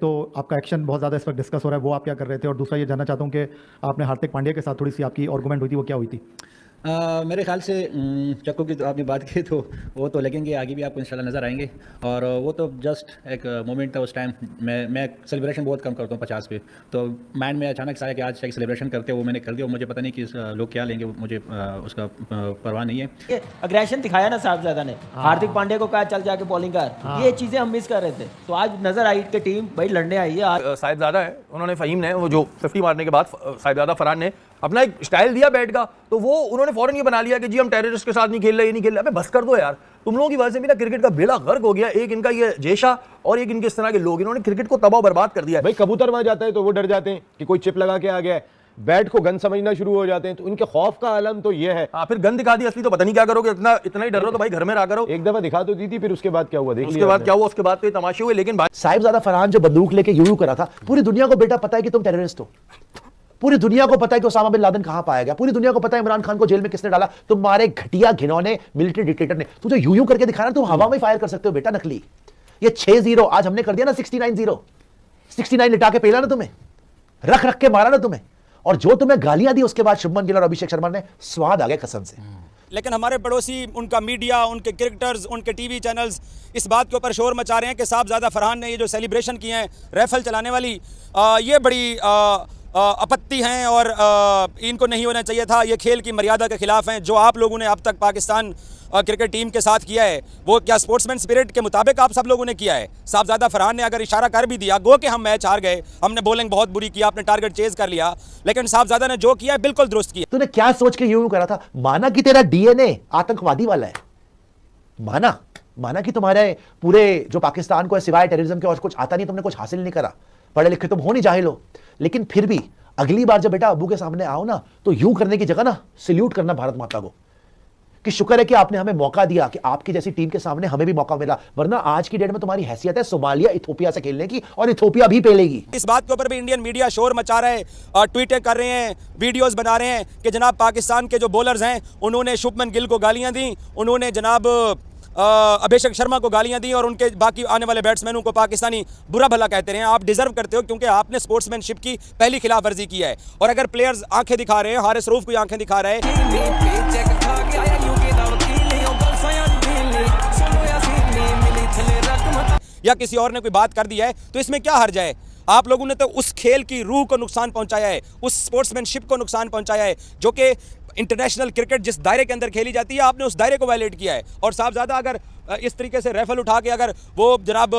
तो आपका एक्शन बहुत ज़्यादा इस वक्त डिस्कस हो रहा है, वो आप क्या कर रहे थे? और दूसरा ये जानना चाहता हूँ कि आपने हार्दिक पांड्या के साथ थोड़ी सी आपकी आर्गुमेंट हुई थी, वो क्या हुई थी? मेरे ख्याल से चक्कू की तो आपने बात की तो वो तो लगेंगे आगे भी आपको इंशाल्लाह नज़र आएंगे। और वो तो जस्ट एक मोमेंट था उस टाइम। मैं सेलिब्रेशन बहुत कम करता हूँ 50 पे, तो माइंड में अचानक से आया कि आज एक सेलिब्रेशन करते हो, वो मैंने कर दिया। मुझे पता नहीं कि लोग क्या लेंगे, मुझे उसका परवाह नहीं है। ये अग्रेशन दिखाया ना साहबजादा ने, हार्दिक पांड्या को कहा चल जाके बॉलिंग कर, ये चीजें हम मिस कर रहे थे। तो आज नजर आई कि टीम भाई लड़ने आई है। आज साहिबजादा है, उन्होंने फ़हीम ने वो जो 50 मारने के बाद साहिबजादा फरहान ने अपना एक स्टाइल दिया बैट का, तो वो उन्होंने फौरन ये बना लिया कि जी हम टेररिस्ट के साथ नहीं खेल रहे, ये नहीं खेल रहे। अबे बस कर दो यार, तुम लोगों की वजह से भी ना क्रिकेट का बेड़ा गर्क हो गया। एक इनका ये जेशा और एक इनके इस तरह के लोग, इन्होंने क्रिकेट को तबाह बर्बाद कर दिया है। भाई कबूतर वहां जाता है तो वो डर जाते हैं कि कोई चिप लगा के आ गया है, बैट को गन समझना शुरू हो जाते हैं, तो उनके खौफ का आलम तो ये है। हाँ, फिर गन दिखा दी असली, तो पता नहीं क्या करोगे। इतना ही डर रहे हो तो भाई घर में रहा करो। एक दफा दिखा तो दी थी, फिर उसके बाद क्या हुआ देख उसके बाद क्या हुआ, उसके बाद तो तमाशे हुए। लेकिन भाई साहिबजादा फरहान जो बंदूक लेके यूं करा था, पूरी दुनिया को बेटा पता है कि तुम टेररिस्ट हो। पूरी दुनिया को पता है कि ओसामा बिन लादेन कहां पाया गया। पूरी दुनिया को पता है इमरान खान को जेल में किसने डाला। तुम्हारे घटिया घिनौने मिलिट्री डिक्टेटर ने। तू जो यूं करके दिखाना, तुम हवा में फायर कर सकते हो बेटा, नकली। ये 6-0 आज हमने कर दिया ना 69-0। 69 लिटा के पेला ना तुम्हें, रख रख के मारा ना तुम्हें। और जो तुम्हें गालियां दी उसके बाद शुभमन गिल और अभिषेक शर्मा ने, स्वाद आ गया कसम से। लेकिन हमारे पड़ोसी, उनका मीडिया, उनके क्रिकेटर्स, उनके टीवी चैनल्स इस बात के ऊपर शोर मचा रहे हैं कि साहिबजादा फरहान ने ये जो सेलिब्रेशन किए हैं राइफल चलाने वाली, ये बड़ी आपत्ति हैं और इनको नहीं होना चाहिए था। ये खेल की मर्यादा के खिलाफ हैं। जो आप लोगों ने अब तक पाकिस्तान क्रिकेट टीम के साथ किया है, वो क्या स्पोर्ट्समैन स्पिरिट के मुताबिक आप सब लोगों ने किया है? साहिबजादा फरहान ने अगर इशारा कर भी दिया, गो कि हम मैच हार गए, हमने बॉलिंग बहुत बुरी की, आपने टारगेट चेज कर लिया, लेकिन साहिबजादा ने जो किया है बिल्कुल दुरुस्त किया। तूने क्या सोच के यूं करा था? माना कि तेरा डीएनए आतंकवादी वाला है, माना कि तुम्हारे पूरे जो पाकिस्तान को है सिवाय टेररिज्म के और कुछ आता नहीं, तुमने कुछ हासिल नहीं करा, पढ़े लिखे तुम हो नहीं, जाहिल हो। लेकिन फिर भी अगली बार जब बेटा अबू के सामने आओ ना, तो यूं करने की जगह ना सल्यूट करना भारत माता को, कि शुक्र है कि आपने हमें मौका दिया, कि आपकी जैसी टीम के सामने हमें भी मौका मिला। वरना आज की डेट में तुम्हारी हैसियत है सोमालिया इथोपिया से खेलने की, और इथोपिया भी पेलेगी। इस बात के ऊपर भी इंडियन मीडिया शोर मचा रहा है, ट्वीटें कर रहे हैं, वीडियोस बना रहे हैं कि जनाब पाकिस्तान के जो बॉलर्स हैं उन्होंने शुभमन गिल को गालियां दी, उन्होंने जनाब अभिषेक शर्मा को गालियां दी, और उनके बाकी आने वाले बैट्समैनों को पाकिस्तानी बुरा भला कहते रहे हैं। आप डिजर्व करते हो, क्योंकि आपने स्पोर्ट्समैनशिप की पहली खिलाफ वर्जी की है। और अगर प्लेयर्स आंखें दिखा रहे हैं, हारिस रऊफ को आंखें दिखा रहे हैं या किसी और ने कोई बात कर दी है, तो इसमें क्या हर्ज है? आप लोगों ने तो उस खेल की रूह को नुकसान पहुंचाया है, उस स्पोर्ट्समैनशिप को नुकसान पहुंचाया है, जो कि इंटरनेशनल क्रिकेट जिस दायरे के अंदर खेली जाती है, आपने उस दायरे को वायलेट किया है। और साहिबजादा अगर इस तरीके से राइफल उठा के अगर वो जनाब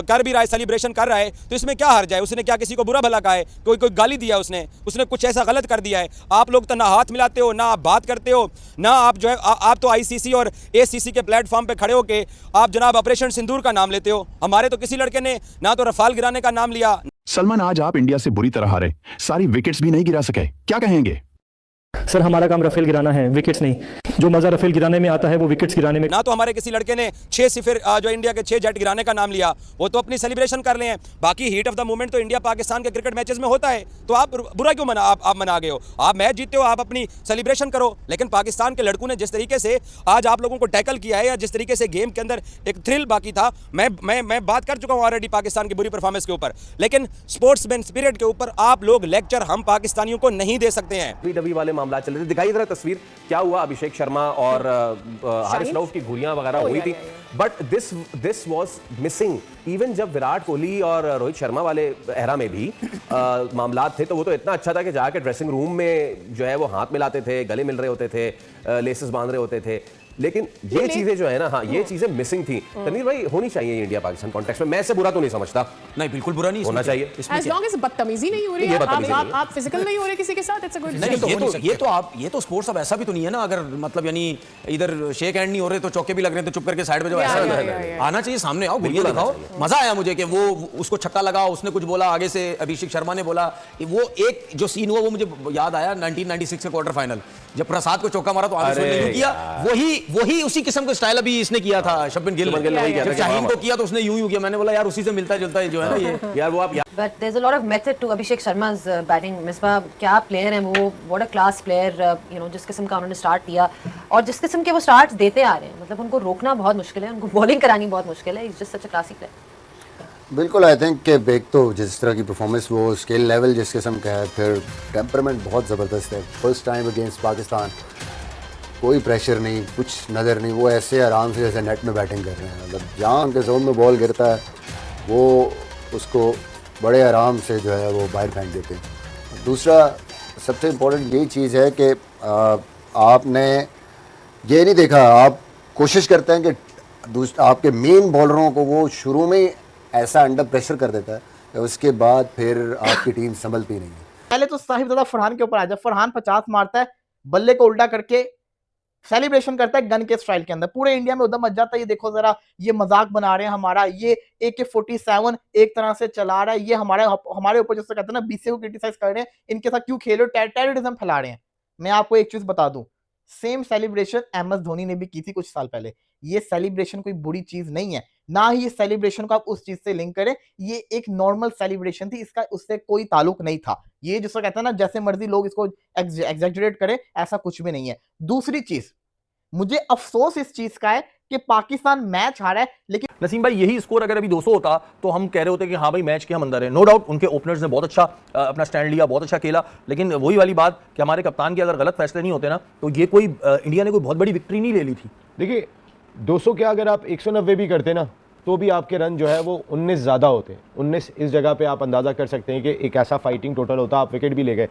कर भी रहा है, सेलिब्रेशन कर रहा है, तो इसमें क्या हर्ज है? उसने क्या किसी को बुरा भला कहा है? कोई गाली दिया उसने कुछ ऐसा गलत कर दिया है? आप लोग तो ना हाथ मिलाते हो, ना आप बात करते हो, ना आप जो है आप तो आईसीसी और एसीसी के प्लेटफॉर्म पे खड़े होके आप जनाब ऑपरेशन सिंदूर का नाम लेते हो। हमारे तो किसी लड़के ने ना तो रफाल गिराने का नाम लिया। सलमान, आज आप इंडिया से बुरी तरह हारे, सारी विकेट्स भी नहीं गिरा सके, क्या कहेंगे? सर हमारा काम रफेल गिराना है, विकेट्स नहीं। जो मजा रफेल गिराने में आता है वो विकेट्स गिराने में। ना तो हमारे किसी लड़के ने 6-0 जो इंडिया के 6 जेट गिराने का नाम लिया, वो तो अपनी सेलिब्रेशन कर ले हैं। बाकी हीट ऑफ द मोमेंट तो इंडिया पाकिस्तान के क्रिकेट मैचेस में होता है, तो आप बुरा क्यों आप मना गए हो? आप मैच जीते हो, आप अपनी सेलिब्रेशन करो। लेकिन पाकिस्तान के लड़कों ने जिस तरीके से आज आप लोगों को टैकल किया है, या जिस तरीके से गेम के अंदर एक थ्रिल बाकी था, मैं बात कर चुका हूं ऑलरेडी पाकिस्तान की बुरी परफॉर्मेंस के ऊपर, लेकिन स्पोर्ट्समैन स्पिरिट के ऊपर आप लोग लेक्चर हम पाकिस्तानियों को नहीं दे सकते हैं। डब्ल्यूडब्ल्यू वाले मामला चल रहे थे, दिखाई तस्वीर क्या हुआ, अभिषेक शर्मा और हारिस रऊफ की घुड़ियां वगैरह हुई थी, but this was missing. Even जब विराट कोहली और रोहित शर्मा वाले एरा में भी मामलात थे, तो वो तो इतना अच्छा था कि जाके ड्रेसिंग रूम में जो है वो हाथ मिलाते थे, गले मिल रहे होते थे, लेसेस बांध रहे होते थे। लेकिन ये चीजें जो है ना, हाँ ये चीजें मिसिंग थी। तनवीर भाई, होनी चाहिए इंडिया पाकिस्तान कॉन्टेक्स्ट में, मैं इससे बुरा तो नहीं समझता। नहीं, बिल्कुल बुरा नहीं होना चाहिए, as long as बदतमीजी नहीं हो रही है, आप फिजिकल नहीं हो रहे किसी के साथ, इट्स अ गुड। नहीं, ये तो स्पोर्ट्स अब ऐसा भी तो नहीं है ना, अगर मतलब यानी इधर शेक हैंड नहीं हो रहे तो चौके भी लग रहे हैं, तो चुप करके साइड पे जो ऐसा आना चाहिए, सामने आओ, घुड़ियां दिखाओ। मजा आया मुझे कि वो उसको छक्का लगा, उसने कुछ बोला, आगे से अभिषेक शर्मा ने बोला। वो एक जो सीन हुआ वो मुझे याद आया 1996 के क्वार्टर फाइनल, जब प्रसाद को चौका मारा तो आगे से किया, वही उसी किस्म का स्टाइल अभी इसने किया था शुभमन गिल ने। जब शाहीन को किया तो उसने यूं किया, मैंने बोला यार उसी से मिलता जुलता है जो है ना ये यार वो आप। But there is a lot of method to Abhishek Sharma's batting. Misbah क्या प्लेयर हैं वो, what a class player, you know, जिस किस्म का उन्होंने स्टार्ट दिया और जिस किस्म के वो स्टार्ट्स देते आ रहे हैं, मतलब उनको रोकना बहुत मुश्किल है, उनको बॉलिंग करानी बहुत मुश्किल है। Is just such a classic player. बिल्कुल आई थिंक कि एक तो जिस तरह की परफॉर्मेंस वो स्किल लेवल जिस किस्म का है, फिर टेम्परामेंट बहुत ज़बरदस्त है। फर्स्ट टाइम अगेंस्ट पाकिस्तान, कोई प्रेशर नहीं, कुछ नज़र नहीं, वो ऐसे आराम से जैसे नेट में बैटिंग कर रहे हैं। मतलब जहाँ उनके जोन में बॉल गिरता है वो उसको बड़े आराम से जो है वो बाहर फेंक देते हैं। दूसरा सबसे इम्पोर्टेंट यही चीज़ है कि आपने ये नहीं देखा, आप कोशिश करते हैं कि आपके मेन बॉलरों को वो शुरू में ऐसा अंडर प्रेशर कर देता है कि उसके बाद फिर आपकी टीम संभलती नहीं है। पहले तो साहिबजादा फरहान के ऊपर आ जाए। फरहान 50 मारता है, बल्ले को उल्टा करके सेलिब्रेशन करता है गन के स्टाइल के अंदर, पूरे इंडिया में उधम मच जाता है। ये देखो जरा, ये मजाक बना रहे हैं हमारा, ये AK-47 एक तरह से चला रहा है, ये हमारे ऊपर जैसे कहते हैं ना BCA को क्रिटिसाइज कर रहे हैं, इनके साथ क्यों खेल रहे हो, टेररिज्म फैला रहे हैं। मैं आपको एक चीज बता दूं, सेम सेलिब्रेशन MS धोनी ने भी की थी कुछ साल पहले। ये सेलिब्रेशन कोई बुरी चीज नहीं है, ना ही ये सेलिब्रेशन को आप उस चीज से लिंक करें। ये एक नॉर्मल सेलिब्रेशन थी, इसका उससे कोई ताल्लुक नहीं था। ये जिसको कहते हैं ना जैसे मर्जी लोग इसको एग्जैजरेट करें, ऐसा कुछ भी नहीं है। दूसरी चीज, मुझे अफसोस इस चीज का है कि पाकिस्तान मैच हारा है, लेकिन नसीम भाई यही स्कोर अगर अभी 200 होता तो हम कह रहे होते कि हाँ भाई मैच के हम अंदर है। नो डाउट उनके ओपनर्स ने बहुत अच्छा अपना स्टैंड लिया, बहुत अच्छा खेला, लेकिन वही वाली बात कि हमारे कप्तान के अगर गलत फैसले नहीं होते ना तो ये कोई इंडिया ने कोई बहुत बड़ी विक्ट्री नहीं ले ली थी। देखिए 200 क्या, अगर आप 190 भी करते ना तो भी आपके रन जो है वो 19 ज़्यादा होते। 19 इस जगह पे आप अंदाज़ा कर सकते हैं कि एक ऐसा फाइटिंग टोटल होता। आप विकेट भी ले गए,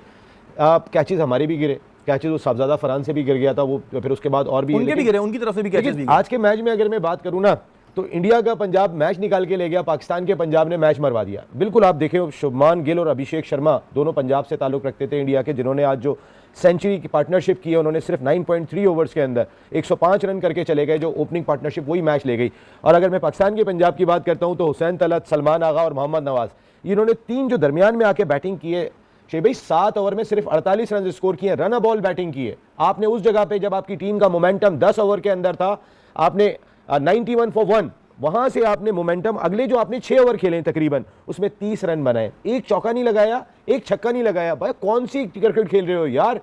आप कैचेस हमारे भी गिरे, कैचेस वो साहबजादा फरहान से भी गिर गया था, वो फिर उसके बाद और भी उनके भी गिरे, उनकी तरफ से भी कैचेस भी गिरे। आज के मैच में अगर मैं बात करूँ ना तो इंडिया का पंजाब मैच निकाल के ले गया, पाकिस्तान के पंजाब ने मैच मरवा दिया। बिल्कुल आप देखें, शुभमान गिल और अभिषेक शर्मा दोनों पंजाब से ताल्लुक़ रखते थे इंडिया के, जिन्होंने आज जो सेंचुरी की पार्टनरशिप की है, उन्होंने सिर्फ 9.3 ओवर्स के अंदर 105 रन करके चले गए, जो ओपनिंग पार्टनरशिप वही मैच ले गई। और अगर मैं पाकिस्तान के पंजाब की बात करता हूँ तो हुसैन तलत, सलमान आगा और मोहम्मद नवाज, इन्होंने तीन जो दरमियान में आके बैटिंग की है, शे भाई 7 ओवर में सिर्फ 48 रन स्कोर किए, रन बॉल बैटिंग की है आपने। उस जगह पे जब आपकी टीम का मोमेंटम 10 ओवर के अंदर था, आपने 91 फॉर 1, वहां से आपने मोमेंटम अगले जो आपने 6 ओवर खेले तकरीबन, उसमें 30 रन बनाए, एक चौका नहीं लगाया, एक छक्का नहीं लगाया। भाई कौन सी क्रिकेट खेल रहे हो यार,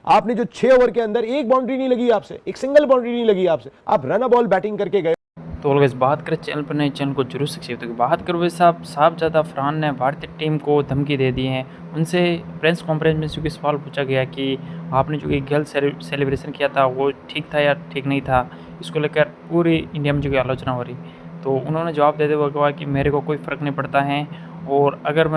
आपने जो 6 ओवर के अंदर एक बाउंड्री नहीं लगी आपसे, एक सिंगल बाउंड्री नहीं लगी आपसे, आप रन बॉल बैटिंग करके गए। तो ऑलवेज बात करें चैनल पर नए चैनल को जरूर सब्सक्राइब करें। बात करो साहबजादा फरहान ने भारतीय टीम को धमकी दे दी है। उनसे प्रेस कॉन्फ्रेंस में चूँकि सवाल पूछा गया कि आपने जो कि गलत सेलिब्रेशन किया था वो ठीक था या ठीक नहीं था, इसको लेकर पूरी इंडिया में जो कि आलोचना हो रही, तो उन्होंने जवाब देते हुए कहा कि मेरे को कोई फ़र्क नहीं पड़ता है, और अगर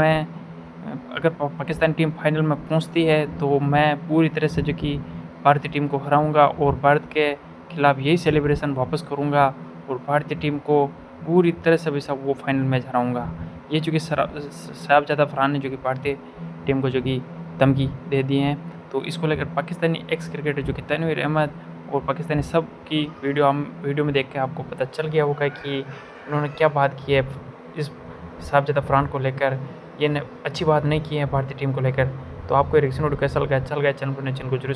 पाकिस्तान टीम फाइनल में पहुँचती है तो मैं पूरी तरह से जो कि भारतीय टीम को हराऊँगा और भारत के खिलाफ़ यही सेलिब्रेशन वापस करूँगा और भारतीय टीम को पूरी तरह से भी सब वो फाइनल मैच हराऊंगा। ये जो कि साहबजादा फरहान ने जो कि भारतीय टीम को जो कि धमकी दे दी हैं, तो इसको लेकर पाकिस्तानी एक्स क्रिकेटर जो कि तनवीर अहमद और पाकिस्तानी सब की वीडियो में देख के आपको पता चल गया होगा कि उन्होंने क्या बात की है इस साहबजादा फरहान को लेकर। ये अच्छी बात नहीं की है भारतीय टीम को लेकर। तो आपको रिएक्शन वीडियो कैसा लगा चैनल को जरूर